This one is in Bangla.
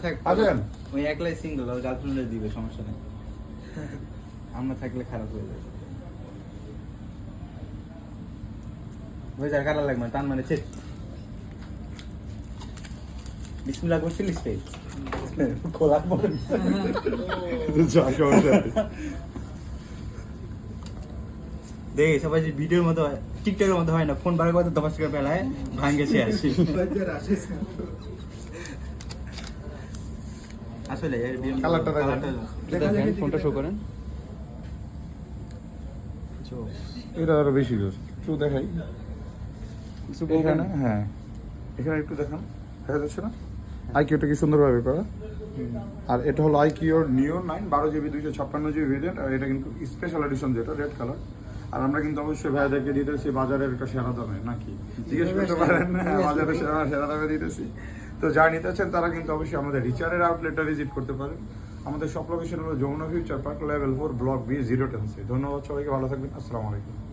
থাক আসেন ওই একলাই সিঙ্গেল আর গার্লফ্রেন্ডে দিবে সমস্যা নেই আমরা থাকলে খারাপ হয়ে যাবে ওই যা খারাপ লাগবে টান মানে চেক বিসমিল্লাহ করছিলিস পেজ খোলা পড়ে দেখ সবাই যে ভিডিওর মতো হয় টিকটকের মতো হয় না ফোন বার করতে দশ টাকা বেলায় ভাঙ্গেছে আসি আসলে কালারটা দেখেন ফোনটা শো করেন এটা আরো বেশি জোর একটু দেখাই এখানে হ্যাঁ এখানে একটু দেখান দেখা যাচ্ছে না আইকিউটা কি সুন্দরভাবে করা আর এটা হলো আইকিউর নিও 9 12GB 256GB ভেরিয়েন্ট আর এটা কিন্তু স্পেশাল এডিশন যেটা রেড কালার আর আমরা কিন্তু অবশ্যই ভাইয়াদেরকে দিতেছি বাজারের একটা সেরা দামে নাকি জিজ্ঞেস করতে পারেন বাজারে সেরা দামে দিতেছি তো যারা নিতে চান তারা কিন্তু অবশ্যই আমাদের রিচারের আউটলেটটা ভিজিট করতে পারেন আমাদের সব লোকেশন হলো Jamuna future park level 4 block B 010 ধন্যবাদ সবাইকে ভালো থাকবেন আসসালামু আলাইকুম